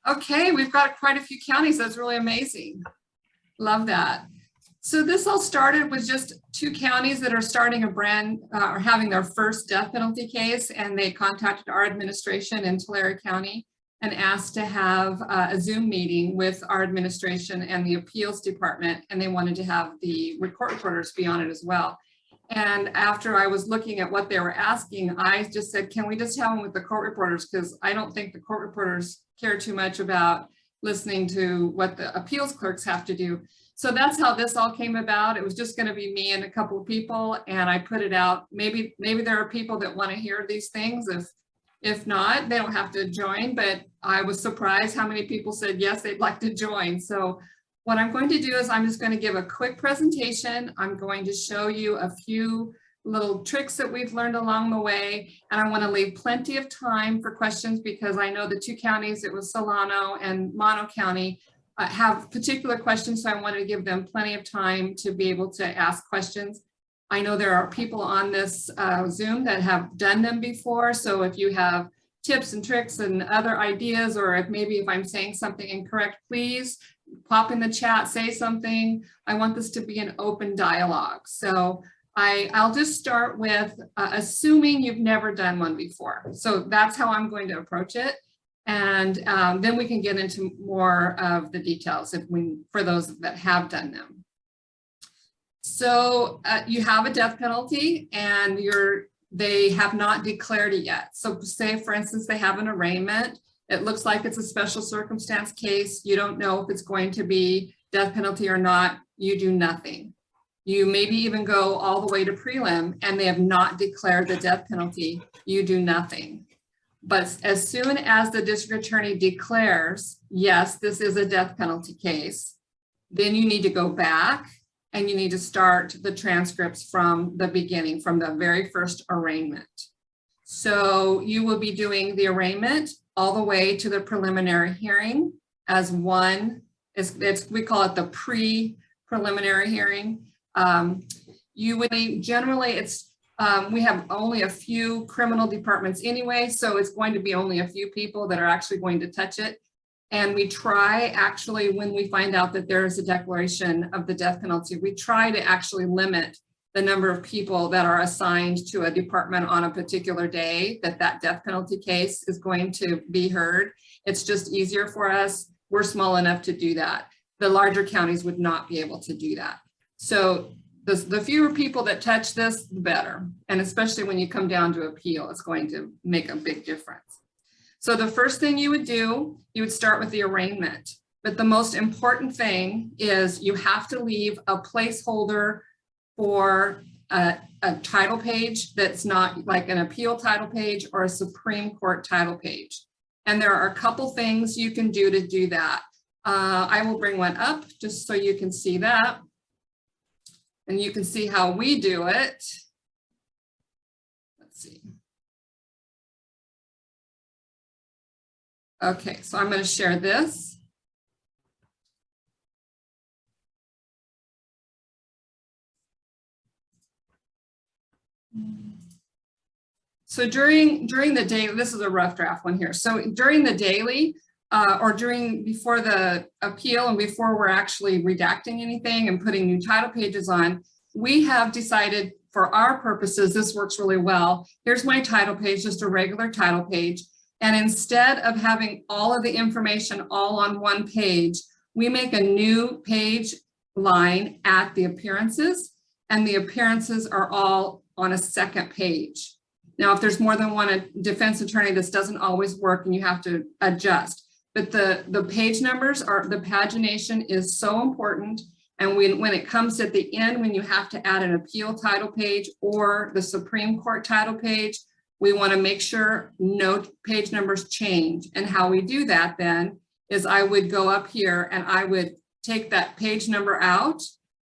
Okay, we've got quite a few counties. That's really amazing. Love that. So this all started with just 2 counties that are starting a brand or having their first death penalty case, and they contacted our administration in Tulare County and asked to have a Zoom meeting with our administration and the appeals department, and they wanted to have the court reporters be on it as well. And after I was looking at what they were asking, I just said, can we just have them with the court reporters? Because I don't think the court reporters care too much about listening to what the appeals clerks have to do. So that's how this all came about. It was just going to be me and a couple of people, and I put it out. Maybe there are people that want to hear these things. If not, they don't have to join, but I was surprised how many people said yes, they'd like to join. So what I'm going to do is I'm just going to give a quick presentation. I'm going to show you a few little tricks that we've learned along the way, and I want to leave plenty of time for questions because I know the 2 counties, it was Solano and Mono County, have particular questions, so I wanted to give them plenty of time to be able to ask questions. I know there are people on this Zoom that have done them before, so if you have tips and tricks and other ideas, or if I'm saying something incorrect, please pop in the chat, say something. I want this to be an open dialogue. So I'll just start with assuming you've never done one before. So that's how I'm going to approach it. And then we can get into more of the details for those that have done them. So you have a death penalty and they have not declared it yet. So say, for instance, they have an arraignment. It looks like it's a special circumstance case. You don't know if it's going to be death penalty or not. You do nothing. You maybe even go all the way to prelim and they have not declared the death penalty. You do nothing. But as soon as the district attorney declares, yes, this is a death penalty case, then you need to go back and you need to start the transcripts from the beginning, from the very first arraignment. So you will be doing the arraignment all the way to the preliminary hearing as one. We call it the pre-preliminary hearing. You would generally, we have only a few criminal departments anyway, so it's going to be only a few people that are actually going to touch it. And we try, actually, when we find out that there is a declaration of the death penalty, we try to actually limit the number of people that are assigned to a department on a particular day that death penalty case is going to be heard. It's just easier for us. We're small enough to do that. The larger counties would not be able to do that. So the fewer people that touch this, the better. And especially when you come down to appeal, it's going to make a big difference. So the first thing you would do, you would start with the arraignment. But the most important thing is you have to leave a placeholder for a title page that's not like an appeal title page or a Supreme Court title page. And there are a couple things you can do to do that. I will bring one up just so you can see that. And you can see how we do it. Let's see. Okay, so I'm going to share this. So during the day, this is a rough draft one here. So during the daily or before the appeal and before we're actually redacting anything and putting new title pages on, we have decided for our purposes, this works really well. Here's my title page, just a regular title page. And instead of having all of the information all on one page, we make a new page line at the appearances, and the appearances are all on a second page. Now, if there's more than one defense attorney, this doesn't always work and you have to adjust. But the page numbers the pagination is so important. And when it comes at the end, when you have to add an appeal title page or the Supreme Court title page, we want to make sure no page numbers change. And how we do that then is I would go up here and I would take that page number out.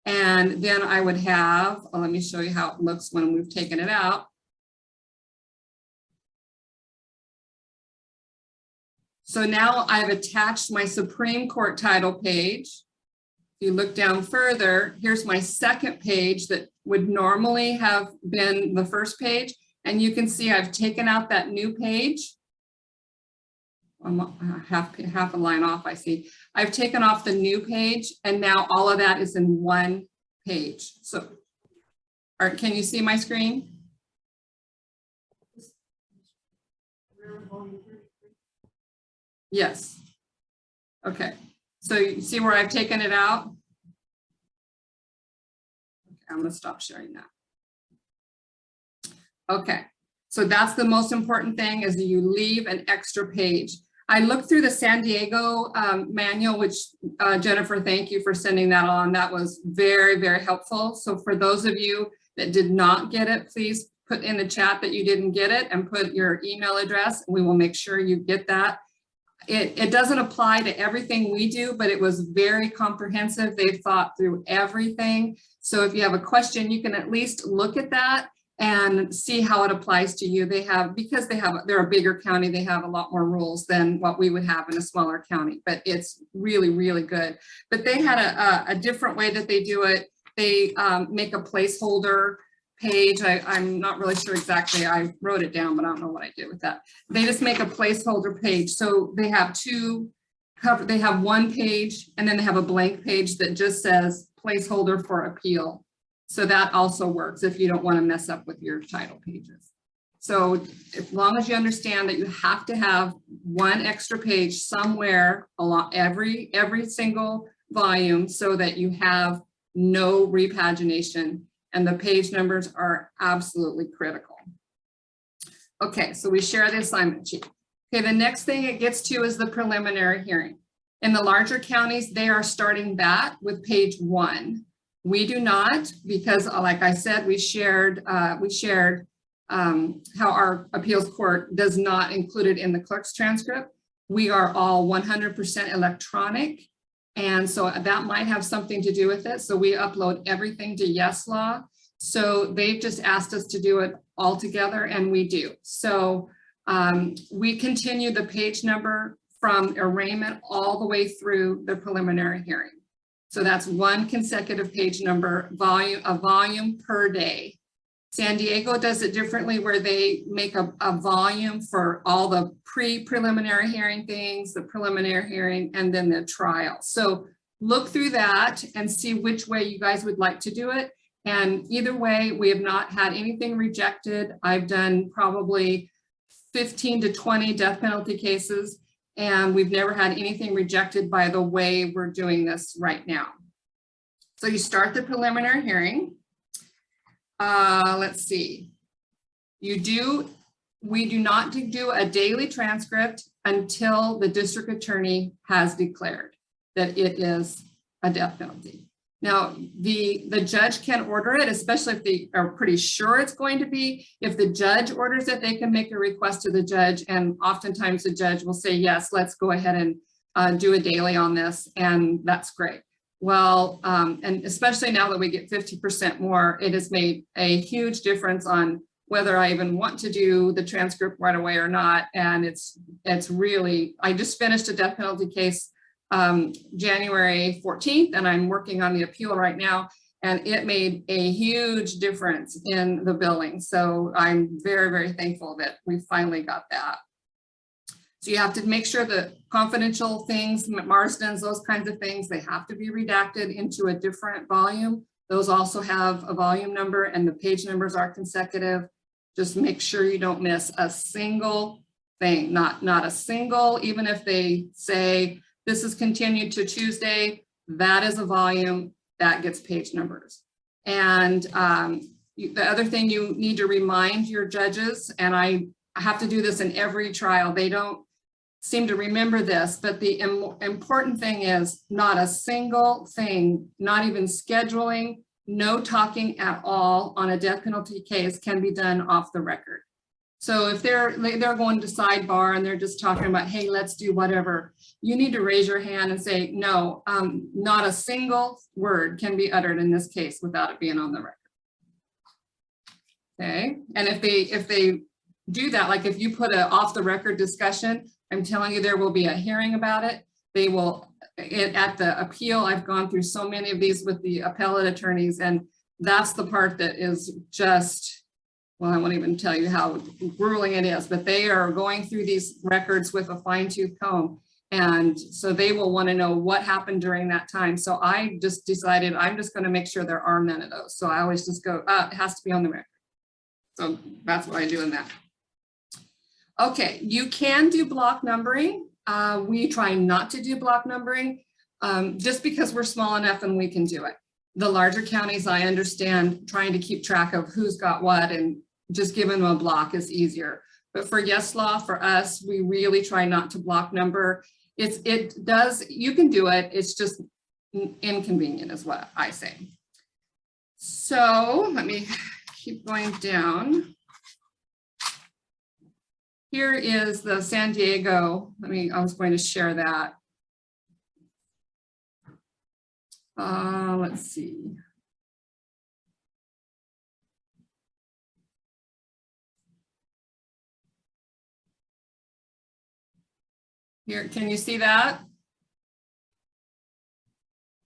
And then I would have, let me show you how it looks when we've taken it out. So now I've attached my Supreme Court title page. If you look down further, here's my second page that would normally have been the first page. And you can see I've taken out that new page. half a line off, I see. I've taken off the new page and now all of that is in one page. So, can you see my screen? Yes. Okay. So you see where I've taken it out? Okay, I'm going to stop sharing that. Okay. So that's the most important thing, is you leave an extra page. I looked through the San Diego manual, which Jennifer, thank you for sending that on. That was very, very helpful. So for those of you that did not get it, please put in the chat that you didn't get it and put your email address. We will make sure you get that. It doesn't apply to everything we do, but it was very comprehensive. They've thought through everything. So if you have a question, you can at least look at that and see how it applies to you. They have, because they're a bigger county, they have a lot more rules than what we would have in a smaller county, but it's really, really good. But they had a different way that they do it. They make a placeholder page. I'm not really sure exactly. I wrote it down, but I don't know what I did with that. They just make a placeholder page. So they have they have one page and then they have a blank page that just says placeholder for appeal. So that also works if you don't want to mess up with your title pages. So as long as you understand that you have to have one extra page somewhere along every single volume so that you have no repagination, and the page numbers are absolutely critical. Okay, so we share the assignment sheet. Okay, the next thing it gets to is the preliminary hearing. In the larger counties, they are starting that with page 1. We do not, because like I said, we shared how our appeals court does not include it in the clerk's transcript. We are all 100% electronic. And so that might have something to do with it. So we upload everything to Yes Law. So they've just asked us to do it all together, and we do. So we continue the page number from arraignment all the way through the preliminary hearing. So that's one consecutive page number, a volume per day. San Diego does it differently, where they make a volume for all the preliminary hearing things, the preliminary hearing, and then the trial. So look through that and see which way you guys would like to do it. And either way, we have not had anything rejected. I've done probably 15 to 20 death penalty cases, and we've never had anything rejected by the way we're doing this right now. So you start the preliminary hearing. Let's see. We do not do a daily transcript until the district attorney has declared that it is a death penalty. Now, the judge can order it, especially if they are pretty sure it's going to be. If the judge orders it, they can make a request to the judge, and oftentimes the judge will say, yes, let's go ahead and do a daily on this, and that's great. Well, and especially now that we get 50% more, it has made a huge difference on whether I even want to do the transcript right away or not. And it's really, I just finished a death penalty case January 14th, and I'm working on the appeal right now, and it made a huge difference in the billing. So I'm very, very thankful that we finally got that. So you have to make sure that confidential things, Marsden's, those kinds of things, they have to be redacted into a different volume. Those also have a volume number, and the page numbers are consecutive. Just make sure you don't miss a single thing, not a single, even if they say this is continued to Tuesday, that is a volume that gets page numbers. And the other thing you need to remind your judges, and I have to do this in every trial, they don't seem to remember this, but the important thing is not a single thing, not even scheduling, no talking at all on a death penalty case can be done off the record. So if they're going to sidebar and they're just talking about, hey, let's do whatever, you need to raise your hand and say, no, not a single word can be uttered in this case without it being on the record. Okay, and if they do that, like if you put an off the record discussion, I'm telling you, there will be a hearing about it. They will, at the appeal, I've gone through so many of these with the appellate attorneys, and that's the part that is just well, I won't even tell you how grueling it is, but they are going through these records with a fine-tooth comb. And so they will want to know what happened during that time. So I just decided I'm just going to make sure there are none of those. So I always just go, it has to be on the record. So that's what I do in that. Okay, you can do block numbering. We try not to do block numbering just because we're small enough and we can do it. The larger counties, I understand trying to keep track of who's got what and just giving them a block is easier. But for Yes Law, for us, we really try not to block number. It does, you can do it, it's just inconvenient is what I say. So let me keep going down. Here is the San Diego, I was going to share that. Let's see. Here, can you see that?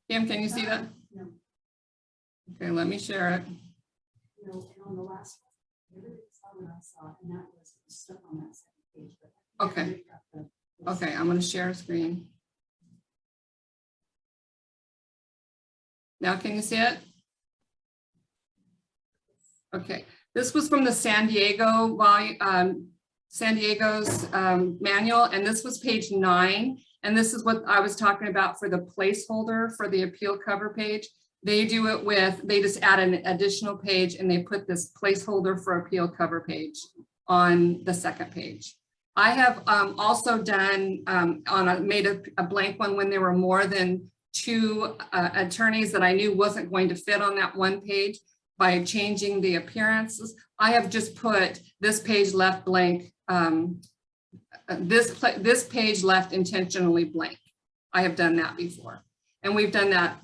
Kim, can you see that? No. Okay, let me share it. No, and on the last one, everybody saw what I saw, and that was stuff on that second page. But Okay. Okay, I'm going to share a screen. Now, can you see it? Okay, this was from the San Diego volume, San Diego's manual, and this was page 9. And this is what I was talking about for the placeholder for the appeal cover page. They do it with, they just add an additional page and they put this placeholder for appeal cover page on the second page. I have also done made a blank one when there were more than 2 attorneys that I knew wasn't going to fit on that one page by changing the appearances. I have just put this page left blank. This page left intentionally blank. I have done that before. And we've done that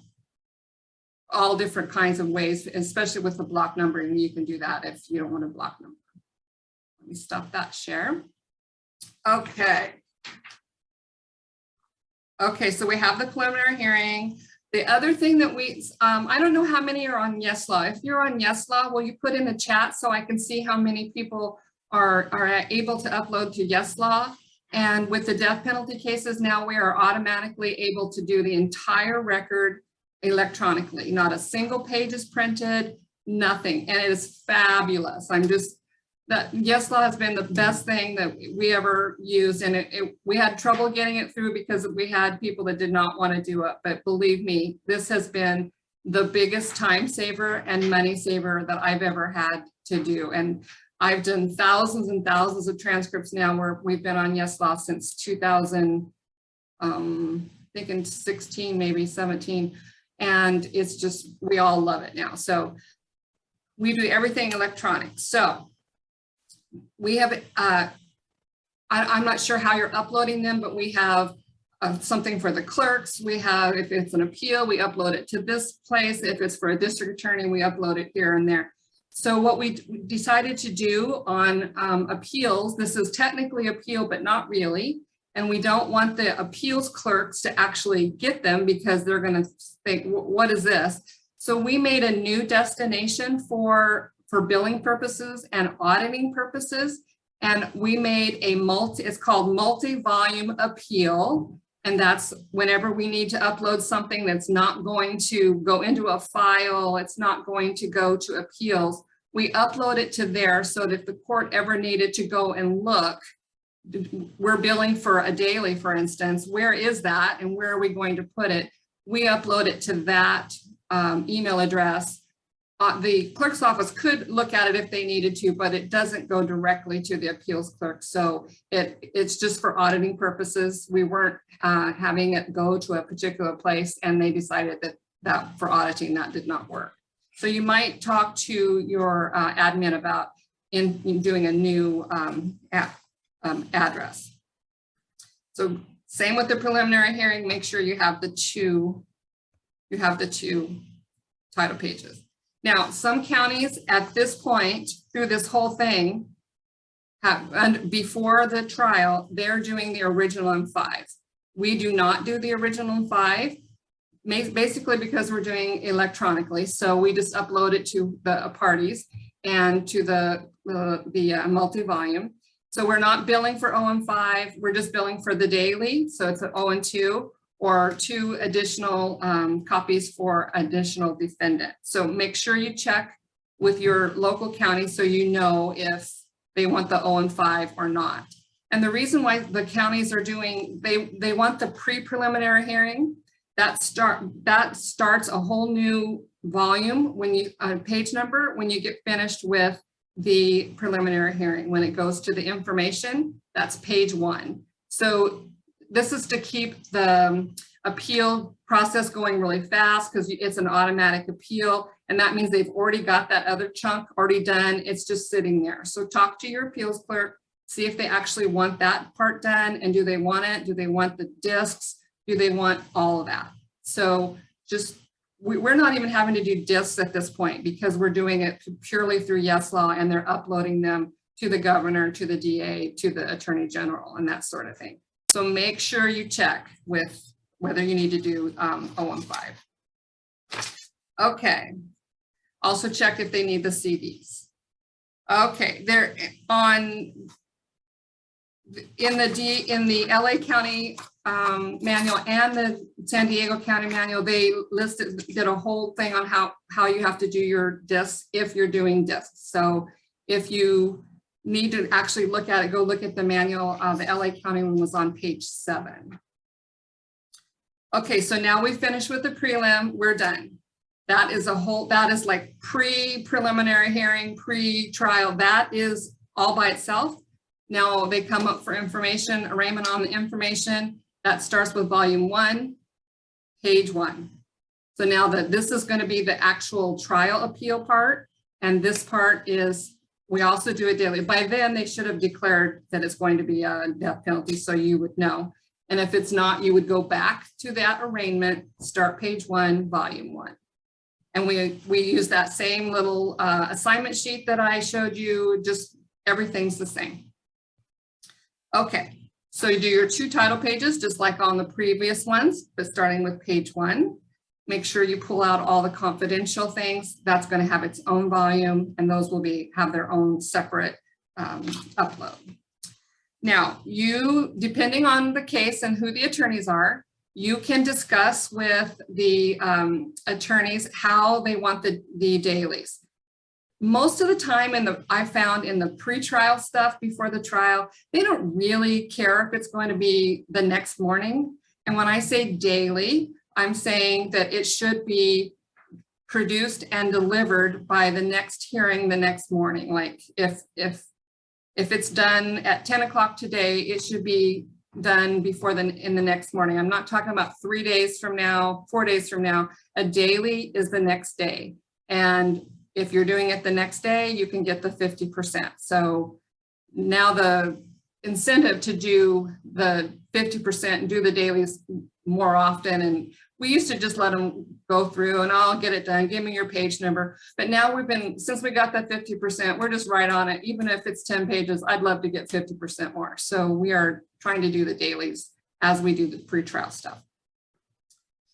all different kinds of ways, especially with the block numbering. You can do that if you don't want to block number. Let me stop that share. Okay. Okay, so we have the preliminary hearing. The other thing that I don't know how many are on Yes Law. If you're on Yes Law, will you put in the chat so I can see how many people are able to upload to Yes Law? And with the death penalty cases, now we are automatically able to do the entire record electronically. Not a single page is printed, nothing. And it is fabulous. That Yes Law has been the best thing that we ever used. And we had trouble getting it through because we had people that did not want to do it. But believe me, this has been the biggest time saver and money saver that I've ever had to do. And I've done thousands and thousands of transcripts now where we've been on Yes Law since 2000, I think in 16, maybe 17. And it's just, we all love it now. So we do everything electronic. So we have, I'm not sure how you're uploading them, but we have something for the clerks. We have, if it's an appeal, we upload it to this place. If it's for a district attorney, we upload it here and there. So what we decided to do on appeals, this is technically appeal, but not really. And we don't want the appeals clerks to actually get them because they're going to think, what is this? So we made a new destination for billing purposes and auditing purposes. And we made it's called multi-volume appeal. And that's whenever we need to upload something that's not going to go into a file, it's not going to go to appeals, we upload it to there so that if the court ever needed to go and look, we're billing for a daily, for instance, where is that and where are we going to put it? We upload it to that email address. The clerk's office could look at it if they needed to, but it doesn't go directly to the appeals clerk. So it's just for auditing purposes. We weren't having it go to a particular place, and they decided that for auditing that did not work. So you might talk to your admin about in doing a new address. So same with the preliminary hearing, make sure you have the two title pages. Now, some counties at this point through this whole thing and before the trial, they're doing the original M5. We do not do the original M5, basically because we're doing electronically. So we just upload it to the parties and to the the multi-volume. So we're not billing for OM5, we're just billing for the daily. So it's an ON2 or 2 additional copies for additional defendant. So make sure you check with your local county so you know if they want the ON5 or not. And the reason why the counties are doing, they want the pre-preliminary hearing, that starts a whole new volume when you, page number, when you get finished with the preliminary hearing. When it goes to the information, that's page 1. So this is to keep the appeal process going really fast because it's an automatic appeal. And that means they've already got that other chunk already done. It's just sitting there. So talk to your appeals clerk, see if they actually want that part done. And do they want it? Do they want the discs? Do they want all of that? So just, we're not even having to do discs at this point because we're doing it purely through Yes Law, and they're uploading them to the governor, to the DA, to the attorney general, and that sort of thing. So make sure you check with whether you need to do OM5. Okay. Also check if they need the CDs. Okay, they're on in the LA County manual and the San Diego County manual. They did a whole thing on how you have to do your discs if you're doing discs. So if you need to actually look at it, go look at the manual. The LA County one was on page 7. Okay, so now we finished with the prelim. We're done. That is like pre-preliminary hearing, pre-trial. That is all by itself. Now they come up for information, arraignment on the information. That starts with volume 1, page 1. So now this is going to be the actual trial appeal part. And this part is, we also do it daily. By then they should have declared that it's going to be a death penalty, so you would know. And if it's not, you would go back to that arraignment, start page 1, volume 1. And we use that same little assignment sheet that I showed you, just everything's the same. Okay, so you do your 2 title pages, just like on the previous ones, but starting with page 1. Make sure you pull out all the confidential things. That's going to have its own volume, and those will have their own separate upload. Now, depending on the case and who the attorneys are, you can discuss with the attorneys how they want the dailies. Most of the time I found in the pre-trial stuff before the trial, they don't really care if it's going to be the next morning. And when I say daily, I'm saying that it should be produced and delivered by the next hearing the next morning. Like if it's done at 10 o'clock today, it should be done in the next morning. I'm not talking about 3 days from now, 4 days from now. A daily is the next day. And if you're doing it the next day, you can get the 50%. So now the incentive to do the 50% and do the dailies more often. And we used to just let them go through and I'll get it done, give me your page number. But now since we got that 50%, we're just right on it. Even if it's 10 pages, I'd love to get 50% more. So we are trying to do the dailies as we do the pre-trial stuff.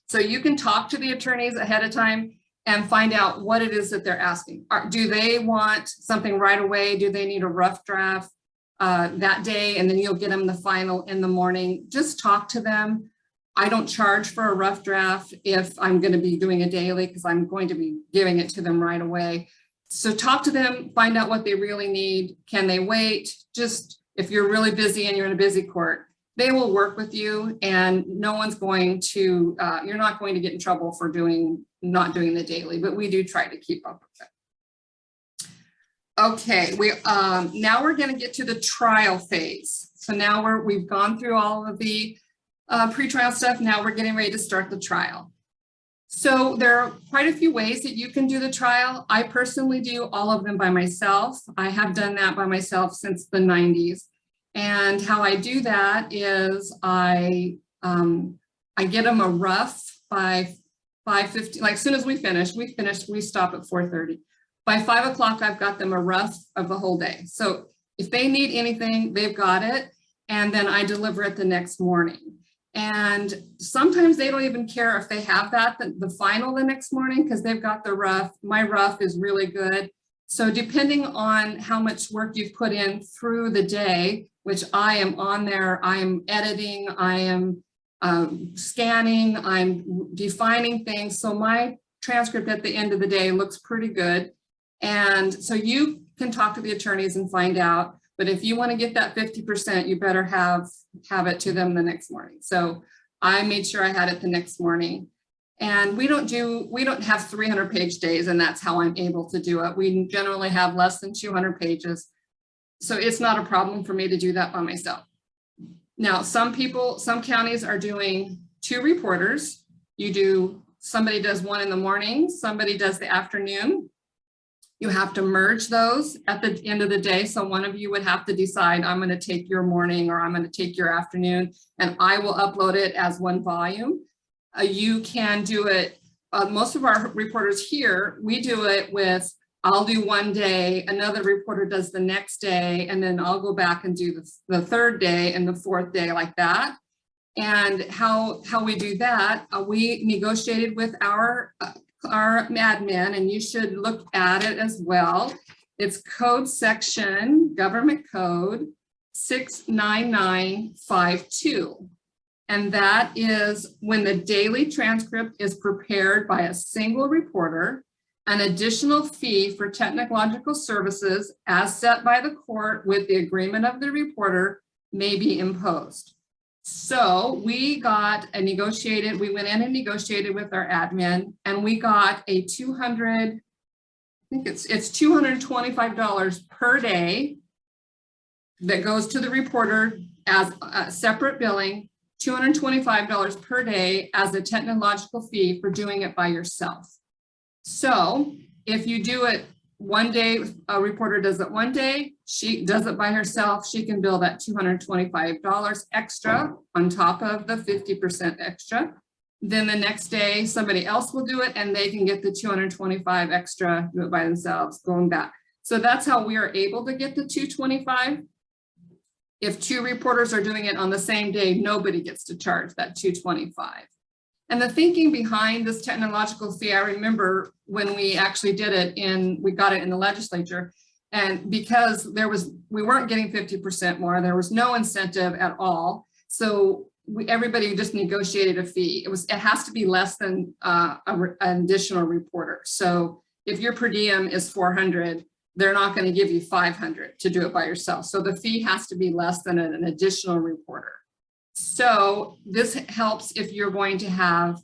So you can talk to the attorneys ahead of time and find out what it is that they're asking. Do they want something right away? Do they need a rough draft that day? And then you'll get them the final in the morning. Just talk to them. I don't charge for a rough draft if I'm going to be doing a daily because I'm going to be giving it to them right away. So talk to them, find out what they really need. Can they wait? Just if you're really busy and you're in a busy court, they will work with you and no one's going to, you're not going to get in trouble for not doing the daily, but we do try to keep up with it. Okay, now we're going to get to the trial phase. So now we've gone through all of the pre-trial stuff. Now we're getting ready to start the trial. So there are quite a few ways that you can do the trial. I personally do all of them by myself. I have done that by myself since the 90s. And how I do that is I get them a rough by 5:50, like as soon as we stop at 4:30. By 5 o'clock, I've got them a rough of the whole day. So if they need anything, they've got it. And then I deliver it the next morning. And sometimes they don't even care if they have the final the next morning because they've got the rough. My rough is really good. So depending on how much work you've put in through the day, which I am on there, I am editing, I am scanning, I'm defining things. So my transcript at the end of the day looks pretty good. And so you can talk to the attorneys and find out, but if you want to get that 50%, you better have it to them the next morning. So I made sure I had it the next morning. And we don't have 300-page days, and that's how I'm able to do it. We generally have less than 200 pages. So it's not a problem for me to do that by myself. Now, some counties are doing 2 reporters. Somebody does one in the morning, somebody does the afternoon. You have to merge those at the end of the day. So one of you would have to decide, I'm going to take your morning or I'm going to take your afternoon, and I will upload it as one volume. You can do it, most of our reporters here, we do it with, I'll do one day, another reporter does the next day, and then I'll go back and do the 3rd day and the 4th day, like that. And how we do that, we negotiated with our admin, and you should look at it as well. It's code section, government code 69952. And that is when the daily transcript is prepared by a single reporter, an additional fee for technological services as set by the court with the agreement of the reporter may be imposed. So we went in and negotiated with our admin, and we got a it's $225 per day that goes to the reporter as a separate billing, $225 per day as a technological fee for doing it by yourself. So if you do it one day, a reporter does it one day, she does it by herself, she can bill that $225 extra on top of the 50% extra. Then the next day, somebody else will do it, and they can get the $225 extra, do it by themselves, going back. So that's how we are able to get the $225. If 2 reporters are doing it on the same day, nobody gets to charge that $225. And the thinking behind this technological fee, I remember when we actually did it we got it in the legislature, and because we weren't getting 50% more, there was no incentive at all. So everybody just negotiated a fee. It has to be less than an additional reporter. So if your per diem is $400, they're not going to give you $500 to do it by yourself. So the fee has to be less than an additional reporter. So this helps if you're going to have,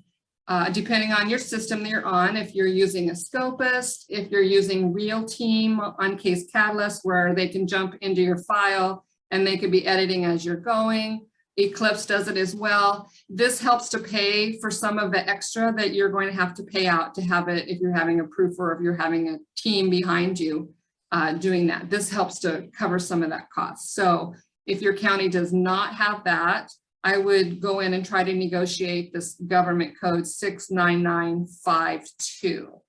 depending on your system that you're on, if you're using a Scopus, if you're using Real Team on Case Catalyst, where they can jump into your file and they could be editing as you're going. Eclipse does it as well. This helps to pay for some of the extra that you're going to have to pay out to have it if you're having a proof or if you're having a team behind you doing that. This helps to cover some of that cost. So if your county does not have that, I would go in and try to negotiate this government code 69952.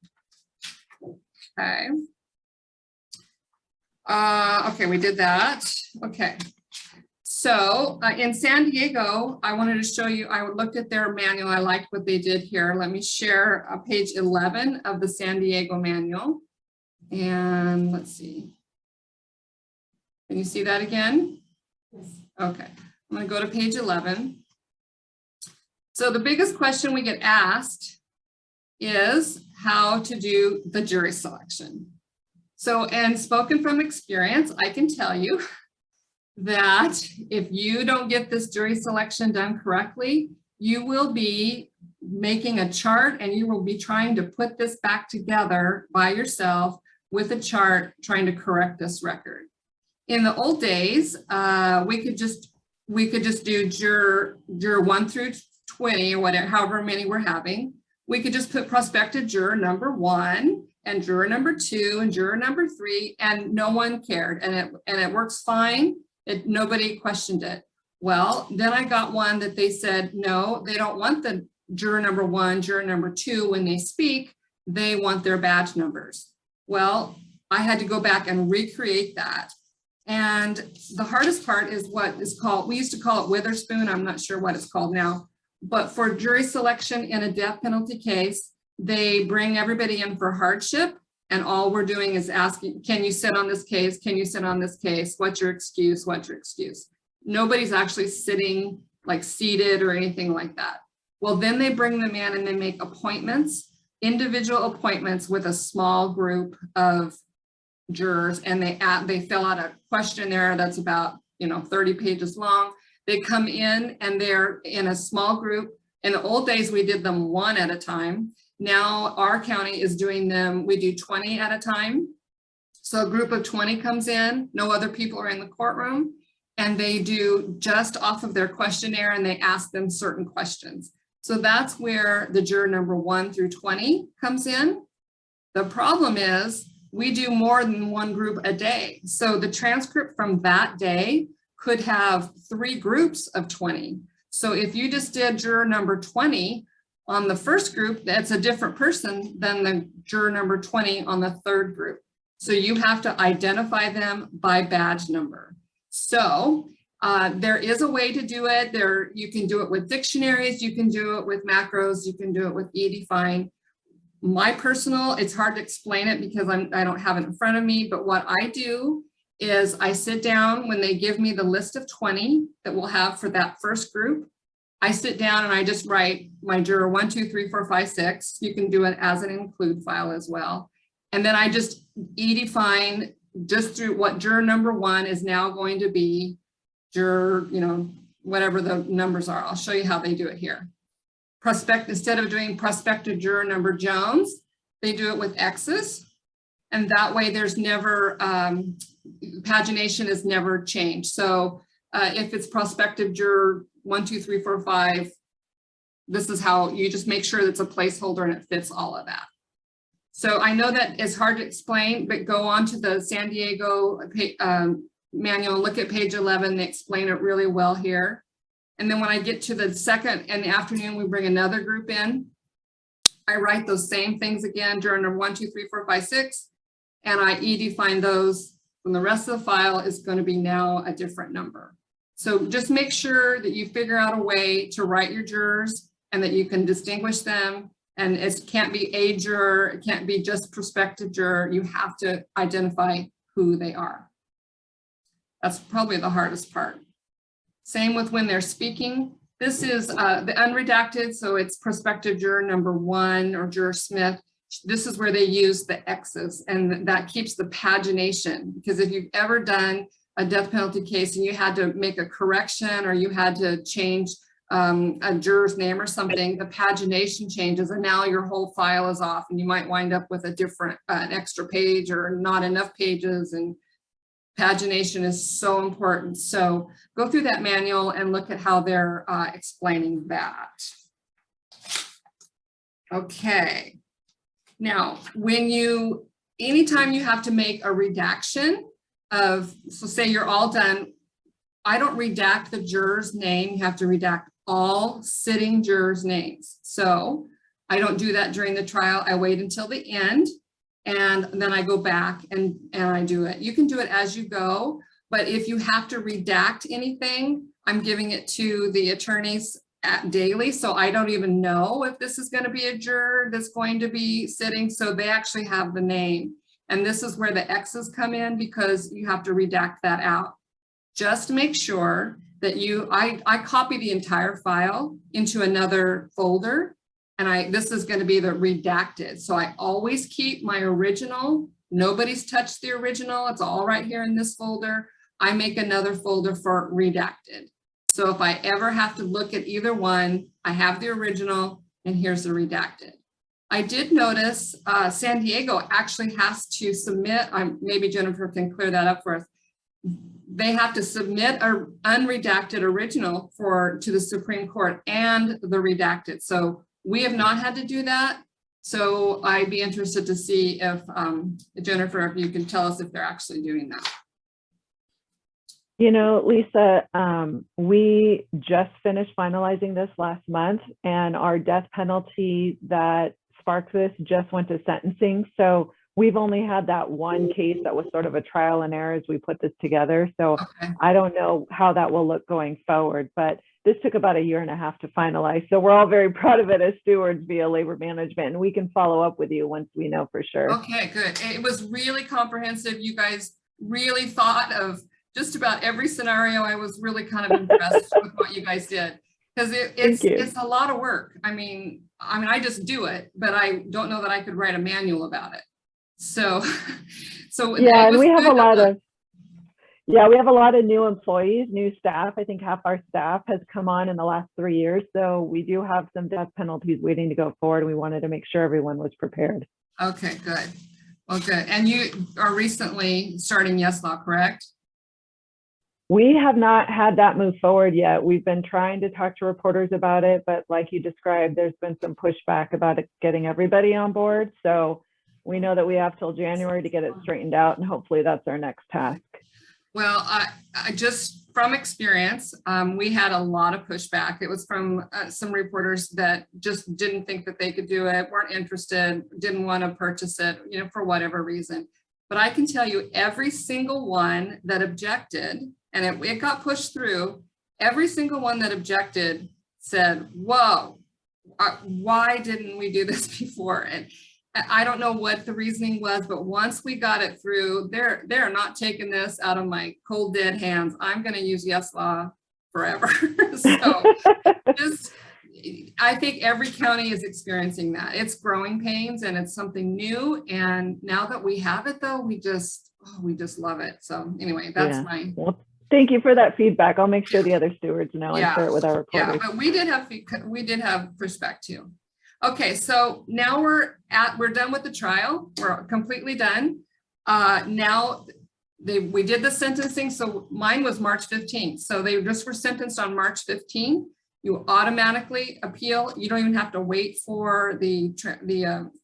Okay. Okay, we did that. Okay. So in San Diego, I wanted to show you, I looked at their manual. I liked what they did here. Let me share page 11 of the San Diego manual. And let's see. Can you see that again? Yes. Okay. I'm going to go to page 11. So the biggest question we get asked is how to do the jury selection. So, and spoken from experience, I can tell you that if you don't get this jury selection done correctly, you will be making a chart and you will be trying to put this back together by yourself with a chart trying to correct this record. In the old days, we could just do juror 1 through 20 or whatever, however many we're having. We could just put prospective juror number 1 and juror number 2 and juror number 3, and no one cared, and it works fine. Nobody questioned it. Well, then I got one that they said, no, they don't want the juror number 1, juror number 2 when they speak, they want their badge numbers. Well, I had to go back and recreate that. And the hardest part is what is called, we used to call it Witherspoon, I'm not sure what it's called now, but for jury selection in a death penalty case, they bring everybody in for hardship, And all we're doing is asking, can you sit on this case? Can you sit on this case? What's your excuse? What's your excuse? Nobody's actually sitting like seated or anything like that. Well, then they bring them in and they make appointments, individual appointments with a small group of jurors, and they fill out a questionnaire that's about 30 pages long. They come in and they're in a small group. In the old days, we did them one at a time. Now our county is doing them, we do 20 at a time. So a group of 20 comes in, no other people are in the courtroom, and they do just off of their questionnaire and they ask them certain questions. So that's where the juror number 1 through 20 comes in. The problem is we do more than one group a day. So the transcript from that day could have 3 groups of 20. So if you just did juror number 20 on the first group, that's a different person than the juror number 20 on the third group. So you have to identify them by badge number. So there is a way to do it. You can do it with dictionaries, you can do it with macros, you can do it with edefine. My personal, it's hard to explain it because I don't have it in front of me, but what I do is I sit down when they give me the list of 20 that we'll have for that first group. I sit down and I just write my juror 1, 2, 3, 4, 5, 6. You can do it as an include file as well. And then I just edefine just through what juror number 1 is now going to be juror, whatever the numbers are. I'll show you how they do it here. Instead of doing prospective juror number Jones, they do it with X's. And that way there's never, pagination is never changed. So if it's prospective juror 1, 2, 3, 4, 5, this is how you just make sure it's a placeholder and it fits all of that. So I know that it's hard to explain, but go on to the San Diego manual, look at page 11, they explain it really well here. And then when I get to the second in the afternoon, we bring another group in. I write those same things again, juror number 1, 2, 3, 4, 5, 6, and I edefine those. And the rest of the file is going to be now a different number. So just make sure that you figure out a way to write your jurors and that you can distinguish them. And it can't be a juror, it can't be just prospective juror. You have to identify who they are. That's probably the hardest part. Same with when they're speaking. This is the unredacted, so it's prospective juror number 1 or juror Smith. This is where they use the X's, and that keeps the pagination, because if you've ever done a death penalty case and you had to make a correction or you had to change a juror's name or something, the pagination changes and now your whole file is off and you might wind up with a different, an extra page or not enough pages, and pagination is so important. So go through that manual and look at how they're explaining that. Okay. Now, anytime you have to make a redaction of, so say you're all done, I don't redact the juror's name. You have to redact all sitting jurors' names. So I don't do that during the trial. I wait until the end and then I go back and I do it. You can do it as you go, but if you have to redact anything, I'm giving it to the attorneys daily. So I don't even know if this is going to be a juror that's going to be sitting. So they actually have the name. And this is where the X's come in because you have to redact that out. Just make sure that I copy the entire file into another folder, and this is going to be the redacted. So I always keep my original. Nobody's touched the original. It's all right here in this folder. I make another folder for redacted. So if I ever have to look at either one, I have the original and here's the redacted. I did notice San Diego actually has to submit, maybe Jennifer can clear that up for us. They have to submit an unredacted original to the Supreme Court and the redacted. So we have not had to do that. So I'd be interested to see if, Jennifer, if you can tell us if they're actually doing that. You know, Lisa, we just finished finalizing this last month, and our death penalty that sparked this just went to sentencing. So we've only had that one case that was sort of a trial and error as we put this together. So Okay. I don't know how that will look going forward, but this took about 1.5 years to finalize. So we're all very proud of it as stewards via labor management, and we can follow up with you once we know for sure. Okay, good. It was really comprehensive. You guys really thought of just about every scenario. I was really kind of impressed with what you guys did, because it's a lot of work. I mean, I just do it, but I don't know that I could write a manual about it. So, yeah, and we have a lot of new employees, new staff. I think half our staff has come on in the last 3 years. So we do have some death penalties waiting to go forward. We wanted to make sure everyone was prepared. Okay, good. Well, good. And you are recently starting Yes Law, correct? We have not had that move forward yet. We've been trying to talk to reporters about it, but like you described, there's been some pushback about it getting everybody on board. So we know that we have till January to get it straightened out, and hopefully that's our next task. Well, I just from experience, we had a lot of pushback. It was from some reporters that just didn't think that they could do it, weren't interested, didn't want to purchase it, you know, for whatever reason. But I can tell you, every single one that objected, and it got pushed through, every single one that objected said, whoa, why didn't we do this before? And I don't know what the reasoning was, but once we got it through, they're not taking this out of my cold dead hands. I'm going to use Yes Law forever. So I think every county is experiencing that. It's growing pains and it's something new. And now that we have it though, we just love it. So anyway, that's Well, thank you for that feedback. I'll make sure the other stewards know and share it with our reporters. Yeah, but we did have pushback too. Okay, so now we're done with the trial. We're completely done. Now we did the sentencing. So mine was March 15th. So they just were sentenced on March 15th. You automatically appeal. You don't even have to wait for the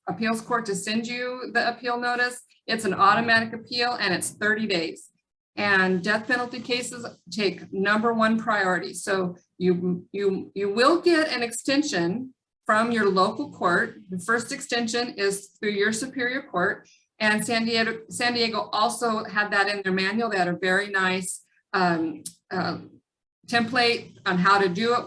appeals court to send you the appeal notice. It's an automatic appeal and it's 30 days. And death penalty cases take #1 priority. So you will get an extension from your local court. The first extension is through your superior court, and San Diego also had that in their manual. They had a very nice template on how to do it,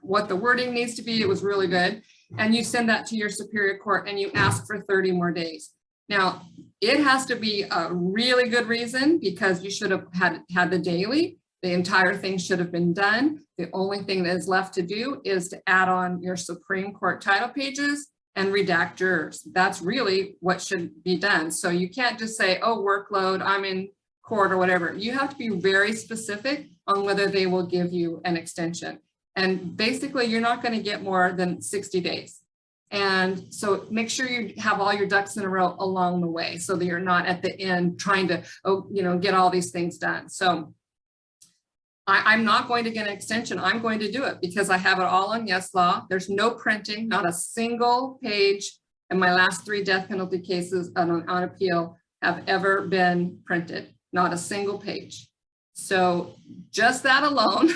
what the wording needs to be. It was really good. And you send that to your superior court and you ask for 30 more days. Now, it has to be a really good reason, because you should have had the daily. The entire thing should have been done. The only thing that is left to do is to add on your Supreme Court title pages and redact jurors. That's really what should be done. So you can't just say, oh, workload, I'm in court or whatever. You have to be very specific on whether they will give you an extension. And basically, you're not going to get more than 60 days. And so make sure you have all your ducks in a row along the way, so that you're not at the end trying to, get all these things done. So I'm not going to get an extension. I'm going to do it because I have it all on Yes Law. There's no printing, not a single page. And my last 3 death penalty cases on appeal have ever been printed, not a single page. So just that alone,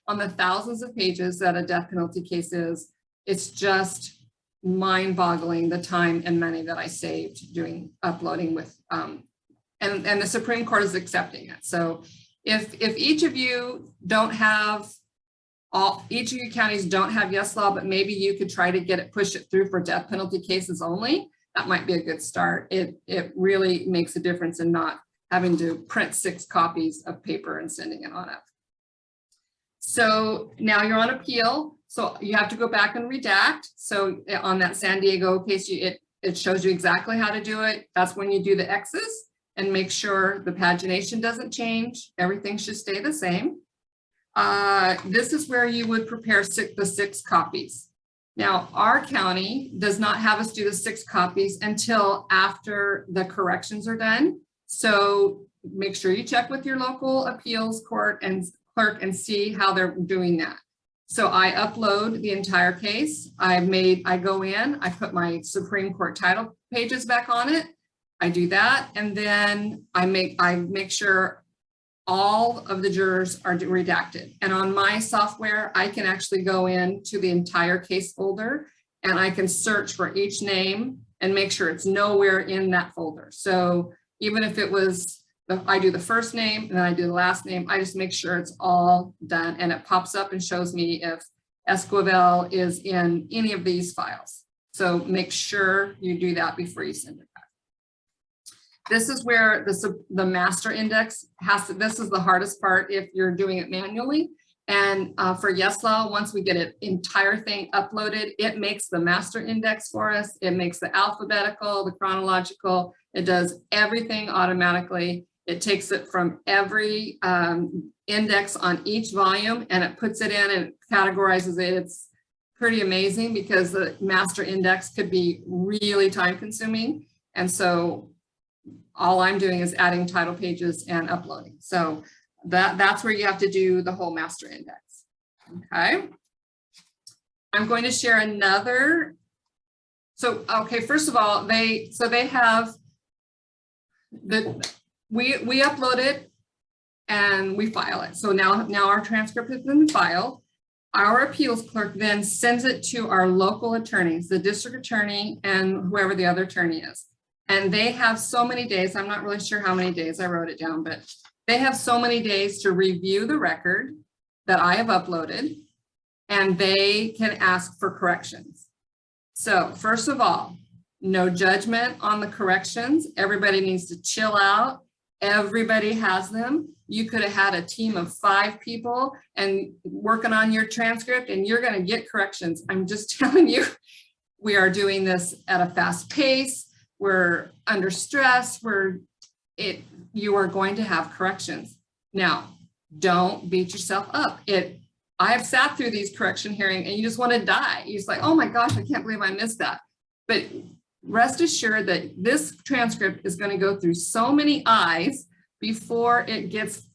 on the thousands of pages that a death penalty case is, it's just mind-boggling the time and money that I saved uploading with, and the Supreme Court is accepting it. So if each of you each of you counties don't have Yes Law, but maybe you could try to push it through for death penalty cases only, that might be a good start. It really makes a difference in not having to print 6 copies of paper and sending it on up. So now you're on appeal. So you have to go back and redact. So on that San Diego case, it shows you exactly how to do it. That's when you do the X's and make sure the pagination doesn't change. Everything should stay the same. This is where you would prepare the 6 copies. Now, our county does not have us do the 6 copies until after the corrections are done. So make sure you check with your local appeals court and clerk and see how they're doing that. So I upload the entire case. I go in, I put my Supreme Court title pages back on it. I do that, and then I make sure all of the jurors are redacted. And on my software, I can actually go into the entire case folder and I can search for each name and make sure it's nowhere in that folder. So even if it was, I do the first name and then I do the last name, I just make sure it's all done, and it pops up and shows me if Esquivel is in any of these files. So make sure you do that before you send it back. This is where the master index has to, this is the hardest part if you're doing it manually. And for YesLaw, once we get an entire thing uploaded, it makes the master index for us. It makes the alphabetical, the chronological, it does everything automatically. It takes it from every index on each volume and it puts it in and categorizes it. It's pretty amazing because the master index could be really time consuming. And so all I'm doing is adding title pages and uploading. So that's where you have to do the whole master index. Okay. I'm going to share another. So, okay, first of all, they have we upload it and we file it. So now our transcript has been filed. Our appeals clerk then sends it to our local attorneys, the district attorney and whoever the other attorney is. And they have so many days, I'm not really sure how many days, I wrote it down, but they have so many days to review the record that I have uploaded, and they can ask for corrections. So first of all, no judgment on the corrections. Everybody needs to chill out. Everybody has them. You could have had a team of 5 people and working on your transcript and you're going to get corrections. I'm just telling you, we are doing this at a fast pace. We're under stress. You are going to have corrections. Now, don't beat yourself up. I have sat through these correction hearings and you just want to die. You're just like, oh my gosh, I can't believe I missed that. But rest assured that this transcript is going to go through so many eyes before it gets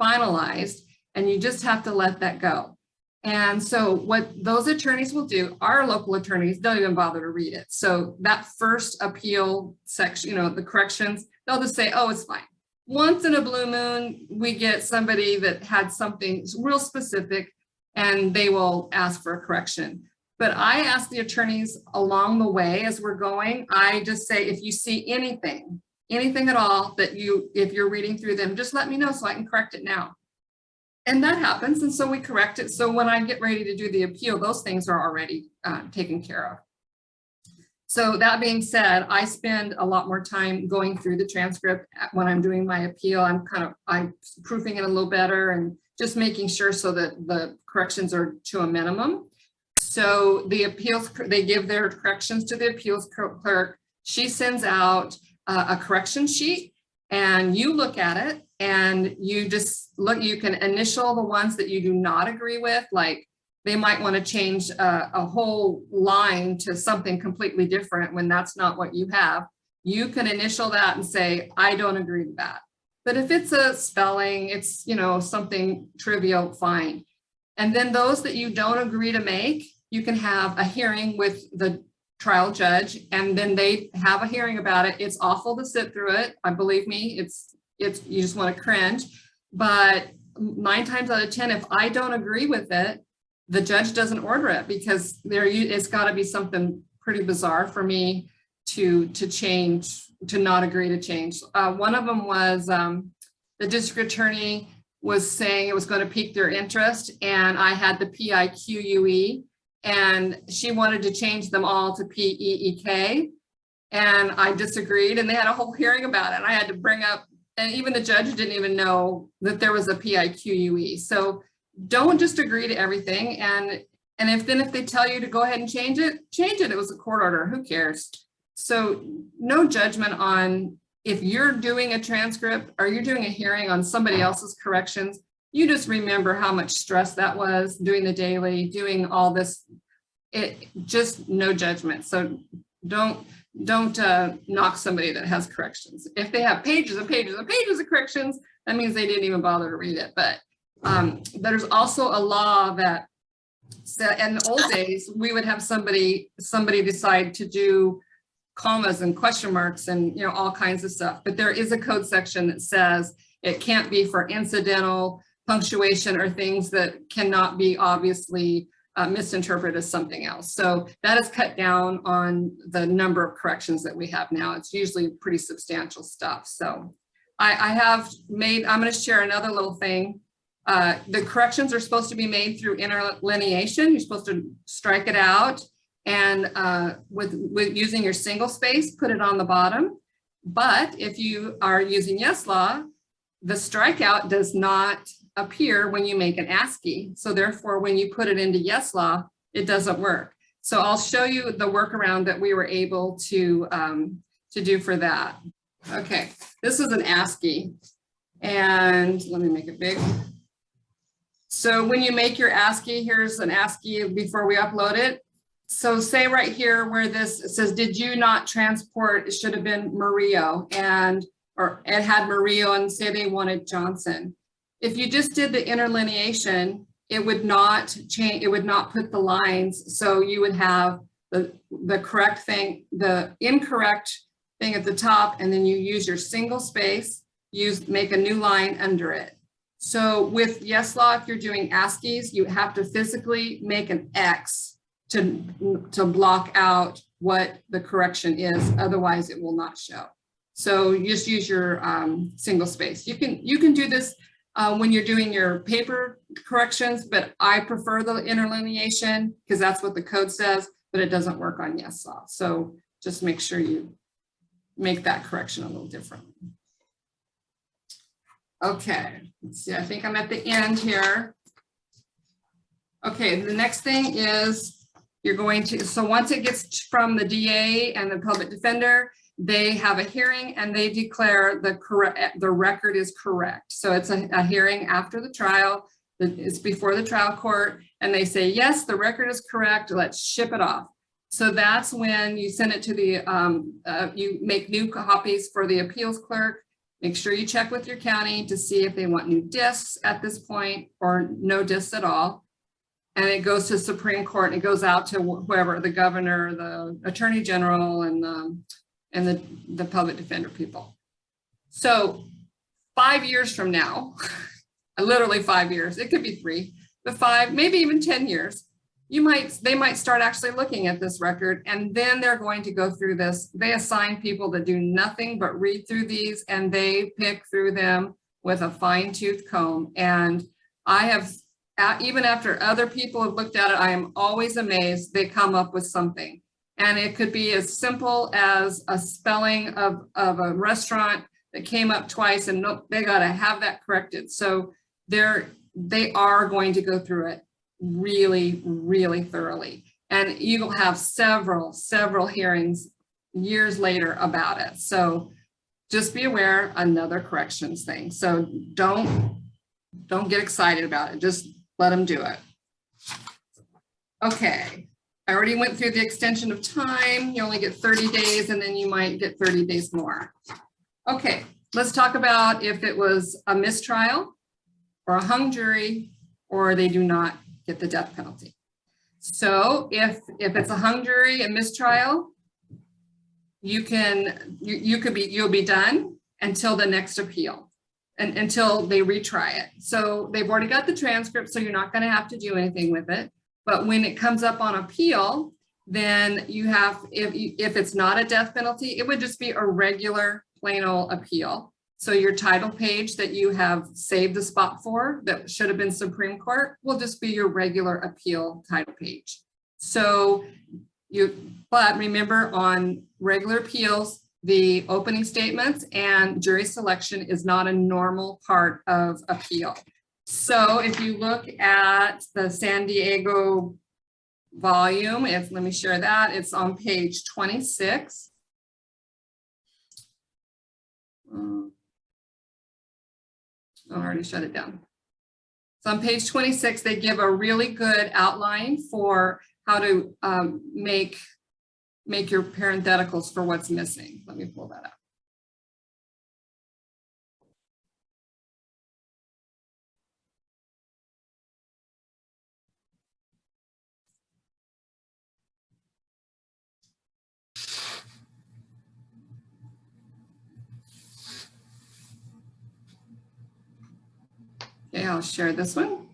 finalized, and you just have to let that go. And so what those attorneys will do, our local attorneys don't even bother to read it. So that first appeal section, the corrections, they'll just say, oh, it's fine. Once in a blue moon, we get somebody that had something real specific and they will ask for a correction. But I ask the attorneys along the way as we're going, I just say, if you see anything at all that if you're reading through them, just let me know so I can correct it now. And that happens. And so we correct it. So when I get ready to do the appeal, those things are already taken care of. So that being said, I spend a lot more time going through the transcript when I'm doing my appeal. I'm proofing it a little better and just making sure so that the corrections are to a minimum. So the appeals, they give their corrections to the appeals clerk. She sends out a correction sheet and you look at it and you just look, you can initial the ones that you do not agree with, like they might want to change a whole line to something completely different when that's not what you have. You can initial that and say, I don't agree with that. But if it's a spelling, it's, something trivial, fine. And then those that you don't agree to make, you can have a hearing with the trial judge, and then they have a hearing about it. It's awful to sit through it. Believe me, it's you just want to cringe. But 9 times out of 10, if I don't agree with it, the judge doesn't order it because it's got to be something pretty bizarre for me to change, to not agree to change. One of them was the district attorney was saying it was going to pique their interest, and I had the PIQUE, and she wanted to change them all to PEEK, and I disagreed, and they had a whole hearing about it. And I had to bring up, and even the judge didn't even know that there was a PIQUE. So don't just agree to everything. And if they tell you to go ahead and change it. It was a court order. Who cares? So no judgment on if you're doing a transcript or you're doing a hearing on somebody else's corrections. You just remember how much stress that was doing the daily, doing all this. Just no judgment. So don't knock somebody that has corrections. If they have pages and pages and pages of corrections, that means they didn't even bother to read it. But there's also a law that said in the old days, we would have somebody decide to do commas and question marks and all kinds of stuff. But there is a code section that says it can't be for incidental punctuation or things that cannot be obviously misinterpreted as something else. So that has cut down on the number of corrections that we have now. It's usually pretty substantial stuff. So I have made, I'm going to share another little thing. The corrections are supposed to be made through interlineation. You're supposed to strike it out and with using your single space, put it on the bottom. But if you are using Yes Law, the strikeout does not appear when you make an ASCII. So therefore, when you put it into Yes Law, it doesn't work. So I'll show you the workaround that we were able to do for that. Okay, this is an ASCII, and let me make it big. So when you make your ASCII, here's an ASCII before we upload it. So say right here where this says, did you not transport, it should have been Murillo, or it had Murillo and say they wanted Johnson. If you just did the interlineation, it would not change, it would not put the lines. So you would have the correct thing, the incorrect thing at the top, and then you use your single space, make a new line under it. So with Yes Law, if you're doing ASCIIs, you have to physically make an X to block out what the correction is. Otherwise, it will not show. So you just use your single space. You can do this when you're doing your paper corrections, but I prefer the interlineation because that's what the code says, but it doesn't work on Yes Law. So just make sure you make that correction a little differently. Okay, let's see, I think I'm at the end here. Okay, the next thing is you're going to, so once it gets from the DA and the public defender, they have a hearing and they declare the record is correct. So it's a hearing after the trial, it's before the trial court, and they say, yes, the record is correct, let's ship it off. So that's when you send it to the, you make new copies for the appeals clerk. Make sure you check with your county to see if they want new discs at this point or no discs at all. And it goes to Supreme Court and it goes out to whoever, the governor, the attorney general, and the public defender people. So 5 years from now, literally 5 years, it could be 3, but 5, maybe even 10 years, they might start actually looking at this record, and then they're going to go through this. They assign people that do nothing but read through these, and they pick through them with a fine-tooth comb. And I have, even after other people have looked at it, I am always amazed they come up with something. And it could be as simple as a spelling of a restaurant that came up twice, and nope, they got to have that corrected. So they are going to go through it really, really thoroughly. And you will have several hearings years later about it. So just be aware, another corrections thing. So don't get excited about it. Just let them do it. Okay, I already went through the extension of time. You only get 30 days and then you might get 30 days more. Okay, let's talk about if it was a mistrial or a hung jury, or they do not get the death penalty. So if it's a hung jury, a mistrial, you'll be done until the next appeal and until they retry it. So they've already got the transcript, so you're not going to have to do anything with it. But when it comes up on appeal, then you have, if it's not a death penalty, it would just be a regular plain old appeal. So your title page that you have saved the spot for that should have been Supreme Court will just be your regular appeal title page. So but remember, on regular appeals, the opening statements and jury selection is not a normal part of appeal. So if you look at the San Diego volume, let me share that, it's on page 26. I already shut it down. So on page 26, they give a really good outline for how to make your parentheticals for what's missing. Let me pull that up. Okay, I'll share this one.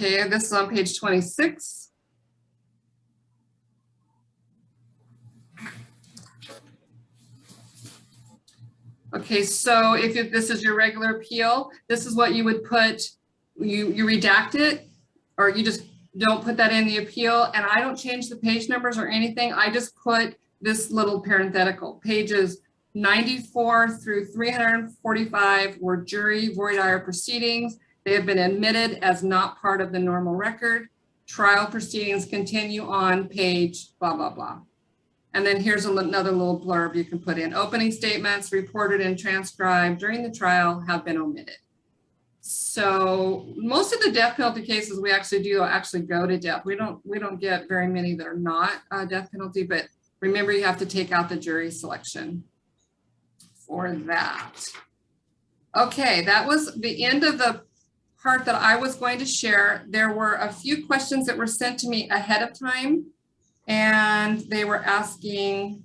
Okay, this is on page 26. Okay, so if this is your regular appeal, this is what you would put, you redact it, or you just don't put that in the appeal, and I don't change the page numbers or anything. I just put this little parenthetical. Pages 94 through 345 were jury voir dire proceedings. They have been admitted as not part of the normal record. Trial proceedings continue on page blah, blah, blah. And then here's another little blurb you can put in. Opening statements reported and transcribed during the trial have been omitted. So most of the death penalty cases we actually go to death. We don't get very many that are not death penalty, but remember you have to take out the jury selection for that. Okay, that was the end of the part that I was going to share. There were a few questions that were sent to me ahead of time, and they were asking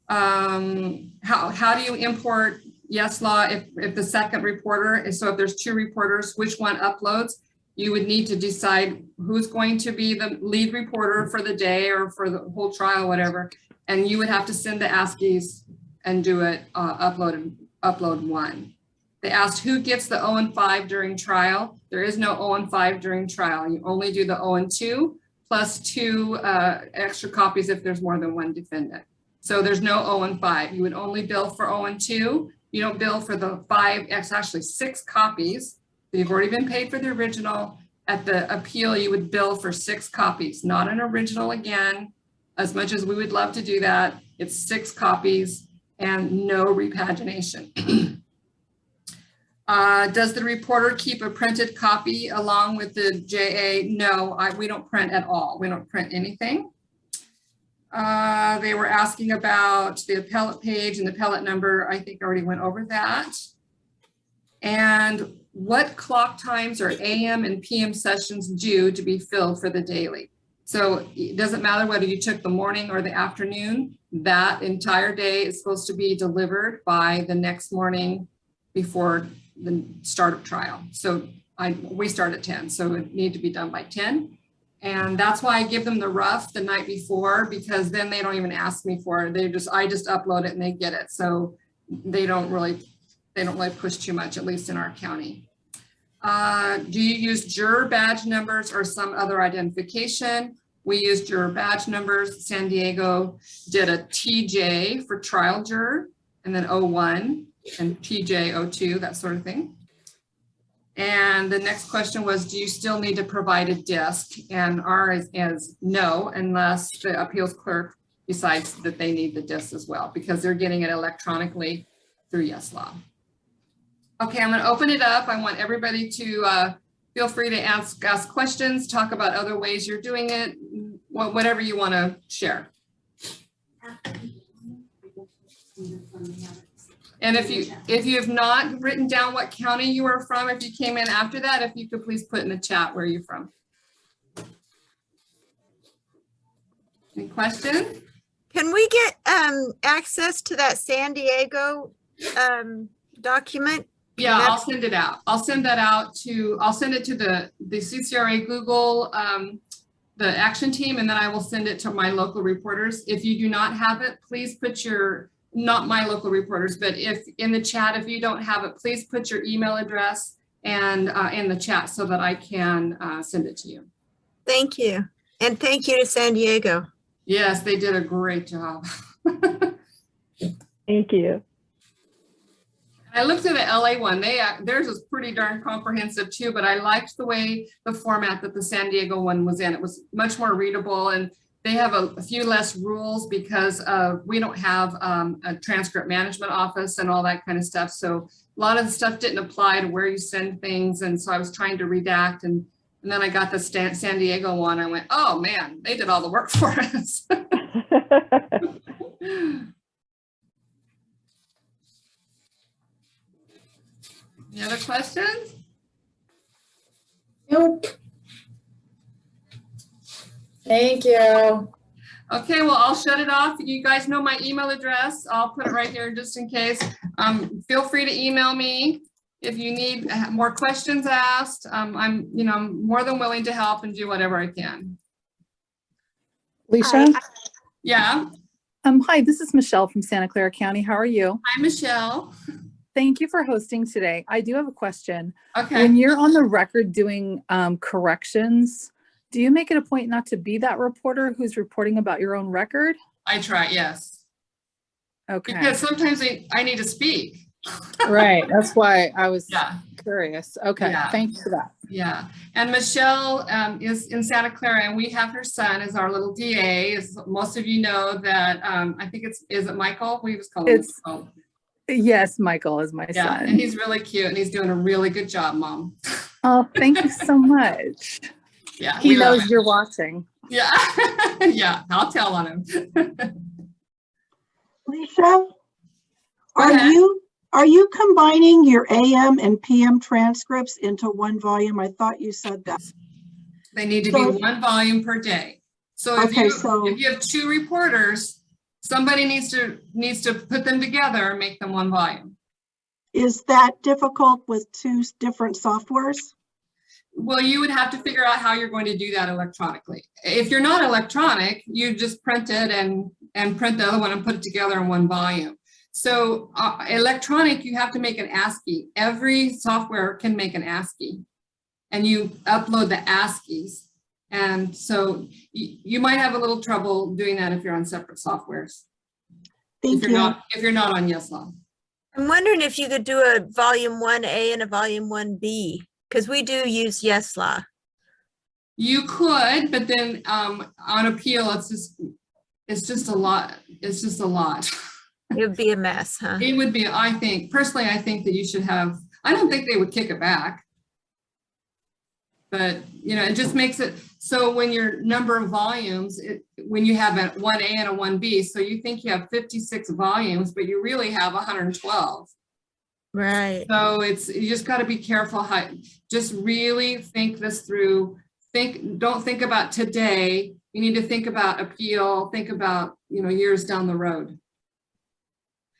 how do you import Yes Law if the second reporter is, so if there's two reporters, which one uploads? You would need to decide who's going to be the lead reporter for the day or for the whole trial, whatever. And you would have to send the ASCIIs and do it, upload one. They asked who gets the 0 and 5 during trial. There is no 0 and 5 during trial. You only do the 0 and 2 plus 2 extra copies if there's more than one defendant. So there's no 0 and 5. You would only bill for 0 and 2. You don't bill for the 5, it's actually 6 copies. You've already been paid for the original. At the appeal, you would bill for 6 copies, not an original again. As much as we would love to do that, it's 6 copies and no repagination. Does the reporter keep a printed copy along with the JA? No, we don't print at all. We don't print anything. They were asking about the appellate page and the appellate number. I think I already went over that. And what clock times are AM and PM sessions due to be filled for the daily? So it doesn't matter whether you took the morning or the afternoon, that entire day is supposed to be delivered by the next morning before the start of trial. So we start at 10, so it need to be done by 10. And that's why I give them the rough the night before, because then they don't even ask me for it. I just upload it and they get it. So they don't really push too much, at least in our county. Do you use juror badge numbers or some other identification? We use juror badge numbers. San Diego did a TJ for trial juror, and then 01 and PJ 02, that sort of thing. And the next question was, do you still need to provide a disc? And ours is no, unless the appeals clerk decides that they need the disc as well, because they're getting it electronically through Yes Law. Okay, I'm going to open it up. I want everybody to feel free to ask questions, talk about other ways you're doing it, whatever you want to share. And if you have not written down what county you are from, if you came in after that, if you could please put in the chat where you're from. Any questions? Can we get access to that San Diego document? Yeah, I'll send it out. I'll send it to the CCRA Google, the action team, and then I will send it to my local reporters. If you do not have it, please put not my local reporters, but if in the chat, if you don't have it, please put your email address and in the chat so that I can send it to you. Thank you. And thank you to San Diego. Yes, they did a great job. Thank you. I looked at the LA one. Theirs is pretty darn comprehensive too, but I liked the way the format that the San Diego one was in. It was much more readable, and they have a few less rules because we don't have a transcript management office and all that kind of stuff. So a lot of the stuff didn't apply to where you send things. And so I was trying to redact, and then I got the San Diego one. I went, oh man, they did all the work for us. Any other questions? Nope. Thank you. Okay, well, I'll shut it off. You guys know my email address. I'll put it right here just in case. Feel free to email me. If you need more questions asked, I'm more than willing to help and do whatever I can. Alicia? Yeah. Hi, this is Michelle from Santa Clara County. How are you? Hi, Michelle. Thank you for hosting today. I do have a question. Okay. When you're on the record doing corrections, do you make it a point not to be that reporter who's reporting about your own record? I try, yes. Okay. Because sometimes I need to speak. Right. That's why I was Yeah. curious. Okay. Yeah. Thank you for that. Yeah. And Michelle is in Santa Clara, and we have her son as our little DA. As most of you know that I think is it Michael? We was calling him. Michael. Yes, Michael is my Yeah, son. and he's really cute and he's doing a really good job, Mom. Oh, thank you so much. Yeah. He we love knows it. you're watching. Yeah. Yeah, I'll tell on him. Alicia, ahead. are you combining your AM and PM transcripts into one volume? I thought you said that. They need to be one volume per day. So if you have two reporters, somebody needs to put them together and make them one volume. Is that difficult with two different softwares? Well, you would have to figure out how you're going to do that electronically. If you're not electronic, you just print it and print the other one and put it together in one volume. So electronic, you have to make an ASCII. Every software can make an ASCII, and you upload the ASCIIs. And so you might have a little trouble doing that if you're on separate softwares. Thank you. If you're not on YesLaw. I'm wondering if you could do a volume 1A and a volume 1B, because we do use YesLaw. You could, but then on appeal, it's just a lot. It's just a lot. It would be a mess, huh? It would be, personally, I think that you should have, I don't think they would kick it back. But, it just makes it, so when your number of volumes, when you have a 1A and a 1B, so you think you have 56 volumes, but you really have 112. Right. So you just got to be careful how, just really think this through. Don't think about today. You need to think about appeal, think about, years down the road.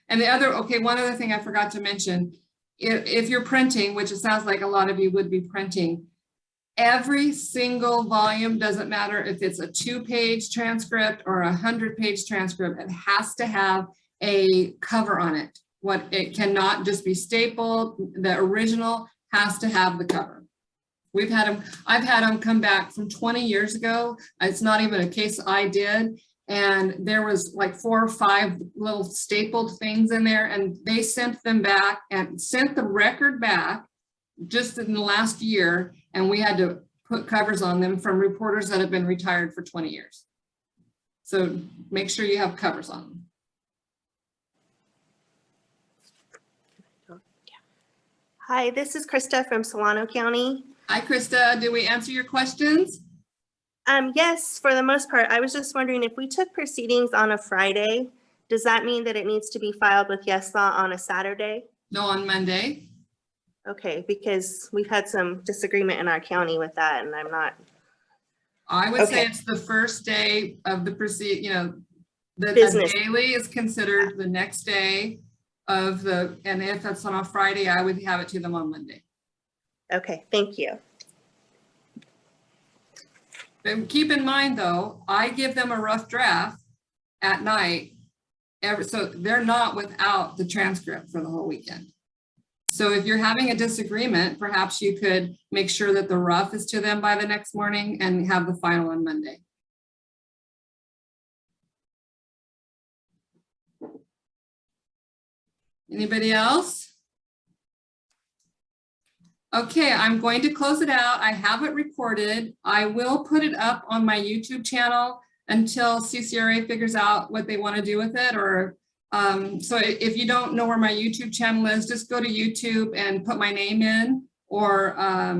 And one other thing I forgot to mention, if you're printing, which it sounds like a lot of you would be printing, every single volume, doesn't matter if it's a 2-page transcript or a 100-page transcript, it has to have a cover on it. It cannot just be stapled. The original has to have the cover. I've had them come back from 20 years ago. It's not even a case I did. And there was like 4 or 5 little stapled things in there, and they sent them back and sent the record back just in the last year. And we had to put covers on them from reporters that have been retired for 20 years. So make sure you have covers on them. Hi, this is Krista from Solano County. Hi, Krista. Did we answer your questions? Yes, for the most part. I was just wondering if we took proceedings on a Friday, does that mean that it needs to be filed with YesLaw on a Saturday? No, on Monday. Okay, because we've had some disagreement in our county with that, and I'm not. I would say it's the first day of the the business. daily is considered the next day of and if that's on a Friday, I would have it to them on Monday. Okay, thank you. But keep in mind though, I give them a rough draft at night, so they're not without the transcript for the whole weekend. So if you're having a disagreement, perhaps you could make sure that the rough is to them by the next morning and have the final on Monday. Anybody else? Okay, I'm going to close it out. I have it recorded. I will put it up on my YouTube channel until CCRA figures out what they want to do with it. Or so if you don't know where my YouTube channel is, just go to YouTube and put my name in, or I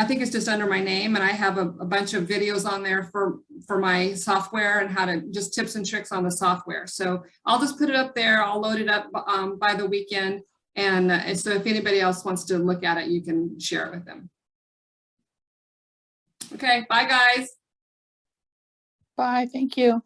think it's just under my name, and I have a bunch of videos on there for my software and how to just tips and tricks on the software. So I'll just put it up there. I'll load it up by the weekend. And so if anybody else wants to look at it, you can share it with them. Okay, bye guys. Bye, thank you.